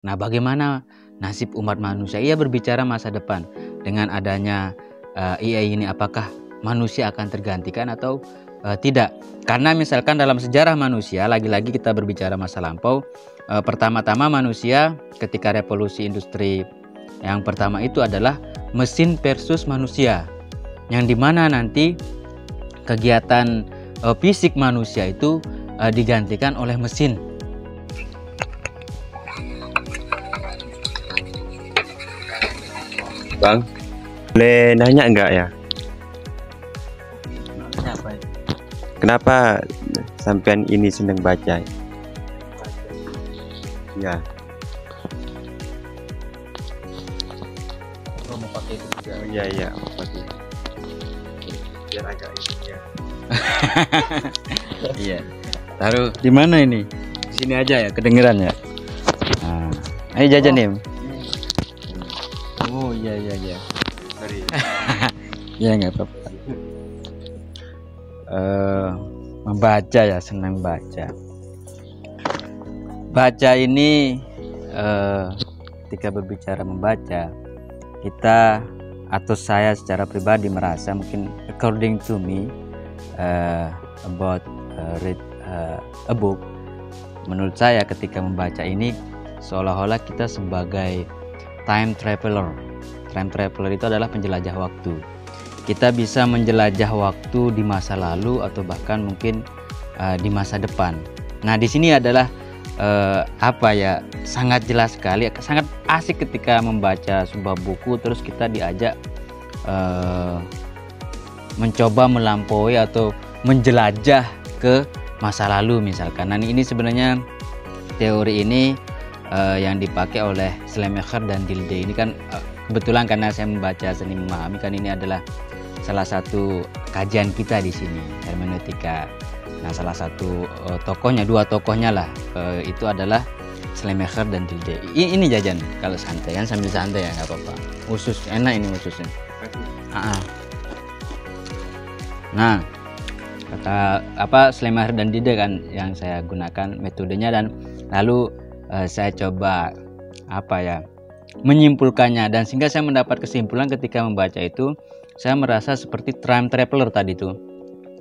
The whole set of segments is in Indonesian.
Nah, bagaimana nasib umat manusia? Ia berbicara masa depan. Dengan adanya AI ini, apakah manusia akan tergantikan atau tidak? Karena misalkan dalam sejarah manusia, lagi-lagi kita berbicara masa lampau, pertama-tama manusia ketika revolusi industri yang pertama itu adalah mesin versus manusia, yang dimana nanti kegiatan fisik manusia itu digantikan oleh mesin. Bang, boleh nanya enggak ya? Kenapa sampean ini senang baca? Ya. Mau pakai itu juga. Oh, iya, pakai. Biar agak ini ya. Iya. Taruh di mana ini? Di sini aja ya, kedengeran ya. Nah, ayo jajan nih. Oh iya. Sorry. Ya nggak apa-apa. Membaca ya, senang baca. Baca ini ketika berbicara membaca, kita atau saya secara pribadi merasa mungkin according to me about read a book, menurut saya ketika membaca ini seolah-olah kita sebagai time traveler. Time traveler itu adalah penjelajah waktu. Kita bisa menjelajah waktu di masa lalu atau bahkan mungkin di masa depan. Nah, di sini adalah sangat jelas sekali, sangat asik ketika membaca sebuah buku terus kita diajak mencoba melampaui atau menjelajah ke masa lalu misalkan. Nah, ini sebenarnya teori ini yang dipakai oleh Schleiermacher dan Dilthey. Ini kan kebetulan karena saya membaca Seni Memahami, kan ini adalah salah satu kajian kita di sini, hermeneutika. Nah, salah satu tokohnya, dua tokohnya lah, itu adalah Schleiermacher dan Dilthey. Ini jajan kalau santai kan, sambil santai ya, nggak apa-apa. Usus enak ini ususnya. Nah, kata Schleiermacher dan Dilthey kan yang saya gunakan metodenya, dan lalu saya coba menyimpulkannya, dan sehingga saya mendapat kesimpulan ketika membaca itu, saya merasa seperti time traveler tadi itu,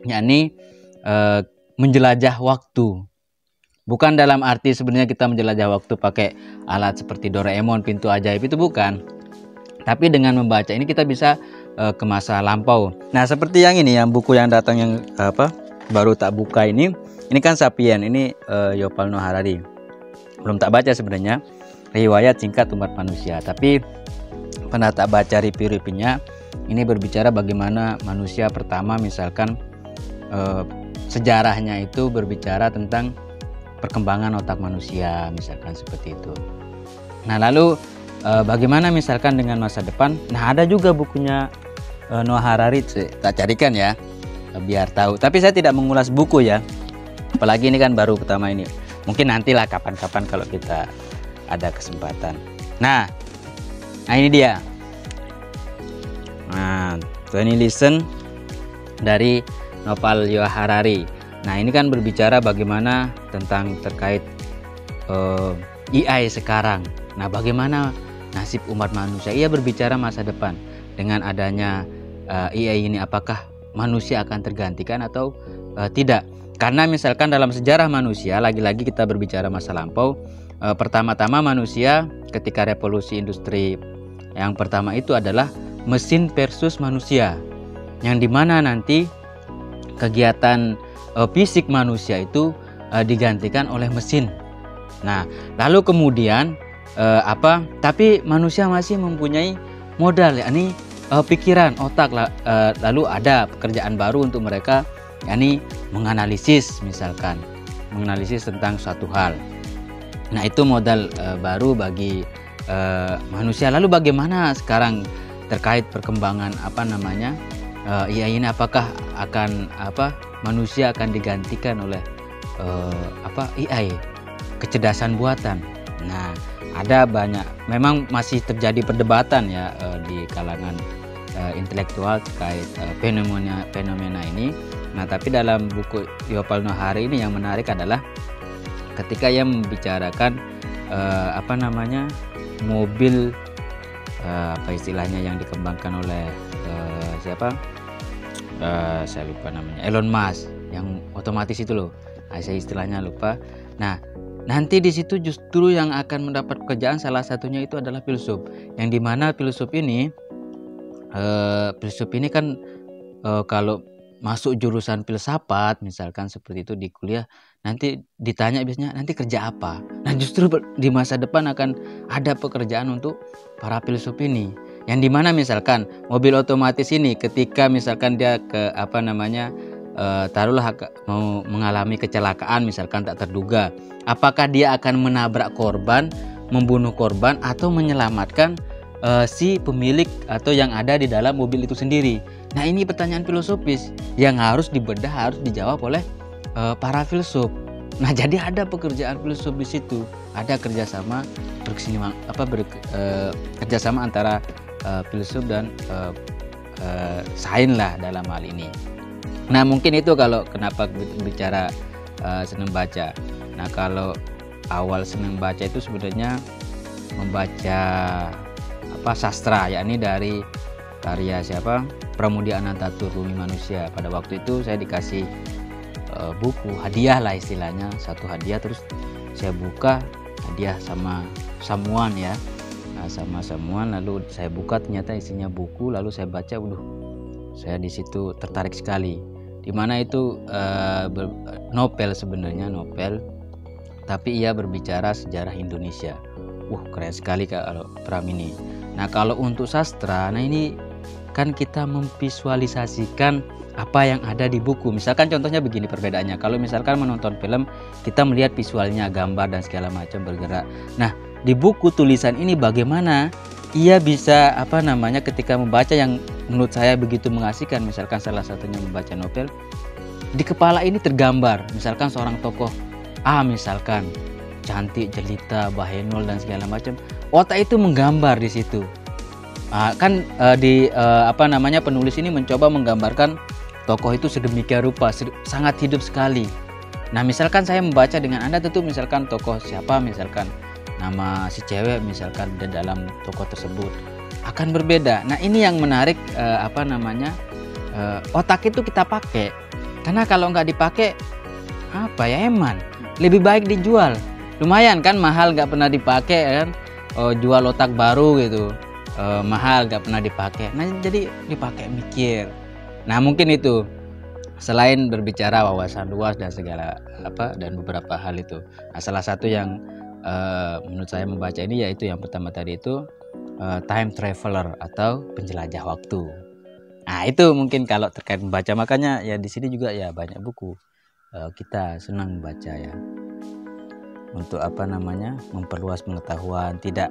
yakni menjelajah waktu. Bukan dalam arti sebenarnya kita menjelajah waktu pakai alat seperti Doraemon, pintu ajaib, itu bukan. Tapi dengan membaca ini kita bisa ke masa lampau. Nah, seperti yang ini, yang buku yang datang yang baru tak buka ini kan Sapien, ini Yuval Noah Harari. Belum tak baca sebenarnya, riwayat singkat umat manusia, tapi pernah tak baca review-reviewnya. Ini berbicara bagaimana manusia pertama, misalkan sejarahnya itu berbicara tentang perkembangan otak manusia, misalkan seperti itu. Nah, lalu bagaimana misalkan dengan masa depan. Nah, ada juga bukunya Noah Harari, tak carikan ya biar tahu, tapi saya tidak mengulas buku ya, apalagi ini kan baru pertama ini. Mungkin nantilah kapan-kapan kalau kita ada kesempatan. Nah ini dia. Nah, ini listen dari Yuval Noah Harari. Nah, ini kan berbicara bagaimana tentang terkait AI sekarang. Nah, bagaimana nasib umat manusia? Ia berbicara masa depan. Dengan adanya AI ini, apakah manusia akan tergantikan atau tidak? Karena misalkan dalam sejarah manusia, lagi-lagi kita berbicara masa lampau, pertama-tama manusia ketika revolusi industri yang pertama itu adalah mesin versus manusia, yang dimana nanti kegiatan fisik manusia itu digantikan oleh mesin. Nah, lalu kemudian tapi manusia masih mempunyai modal, yakni pikiran, otak. Lalu ada pekerjaan baru untuk mereka, yakni menganalisis, misalkan menganalisis tentang suatu hal. Nah, itu modal baru bagi manusia. Lalu bagaimana sekarang terkait perkembangan AI ini, apakah akan manusia akan digantikan oleh AI, kecerdasan buatan? Nah, ada banyak, memang masih terjadi perdebatan ya di kalangan intelektual terkait fenomena ini. Nah, tapi dalam buku Yuval Noah Harari ini yang menarik adalah ketika ia membicarakan apa namanya, mobil apa istilahnya yang dikembangkan oleh siapa? Saya lupa namanya, Elon Musk, yang otomatis itu loh. Saya istilahnya lupa. Nah, nanti di situ justru yang akan mendapat pekerjaan salah satunya itu adalah filsuf, yang dimana filsuf ini kan kalau masuk jurusan filsafat misalkan seperti itu di kuliah, nanti ditanya biasanya nanti kerja apa. Nah, justru di masa depan akan ada pekerjaan untuk para filsuf ini, yang dimana misalkan mobil otomatis ini ketika misalkan dia ke apa namanya, taruhlah mau mengalami kecelakaan misalkan tak terduga, apakah dia akan menabrak korban, membunuh korban, atau menyelamatkan si pemilik atau yang ada di dalam mobil itu sendiri. Nah, ini pertanyaan filosofis yang harus dibedah, harus dijawab oleh para filsuf. Nah, jadi ada pekerjaan filsuf di situ, ada kerjasama kerjasama antara filsuf dan sains lah dalam hal ini. Nah, mungkin itu kalau kenapa bicara senang baca. Nah, kalau awal senang baca itu sebenarnya membaca sastra, yakni dari karya siapa, Pramudia Anantatur, Bumi Manusia. Pada waktu itu saya dikasih buku hadiah lah istilahnya, satu hadiah, terus saya buka hadiah sama samuan ya, sama samuan, lalu saya buka ternyata isinya buku, lalu saya baca, saya di situ tertarik sekali. Dimana itu novel, sebenarnya novel, tapi ia berbicara sejarah Indonesia. Keren sekali kalau Pram ini. Nah, kalau untuk sastra, nah ini kan kita memvisualisasikan apa yang ada di buku. Misalkan contohnya begini perbedaannya. Kalau misalkan menonton film, kita melihat visualnya, gambar dan segala macam bergerak. Nah, di buku tulisan ini bagaimana ia bisa ketika membaca yang menurut saya begitu mengasihkan, misalkan salah satunya membaca novel, di kepala ini tergambar misalkan seorang tokoh misalkan cantik, jelita, bahenol dan segala macam. Otak itu menggambar di situ. Penulis ini mencoba menggambarkan tokoh itu sedemikian rupa, sangat hidup sekali. Nah, misalkan saya membaca dengan Anda, tentu misalkan tokoh siapa, misalkan nama si cewek misalkan di dalam tokoh tersebut akan berbeda. Nah, ini yang menarik, otak itu kita pakai. Karena kalau nggak dipakai eman. Lebih baik dijual. Lumayan kan, mahal, nggak pernah dipakai kan. Jual otak baru gitu, mahal, nggak pernah dipakai. Nah, jadi dipakai mikir. Nah, mungkin itu selain berbicara wawasan luas dan segala dan beberapa hal itu. Nah, salah satu yang menurut saya membaca ini yaitu yang pertama tadi itu time traveler atau penjelajah waktu. Nah, itu mungkin kalau terkait membaca, makanya ya di sini juga ya banyak buku kita senang membaca ya, untuk memperluas pengetahuan, tidak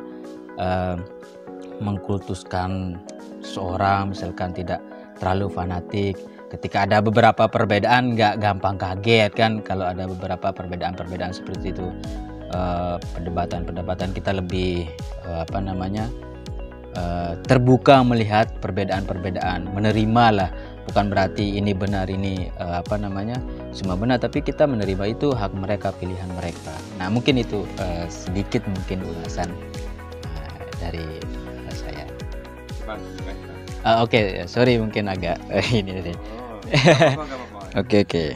mengkultuskan seorang, misalkan tidak terlalu fanatik. Ketika ada beberapa perbedaan nggak gampang kaget kan, kalau ada beberapa perbedaan seperti itu. Perdebatan kita lebih terbuka melihat perbedaan, menerima lah, bukan berarti ini benar, ini semua benar, tapi kita menerima itu hak mereka, pilihan mereka. Nah, mungkin itu sedikit mungkin ulasan dari saya. Oke, sorry mungkin agak ini. Oke.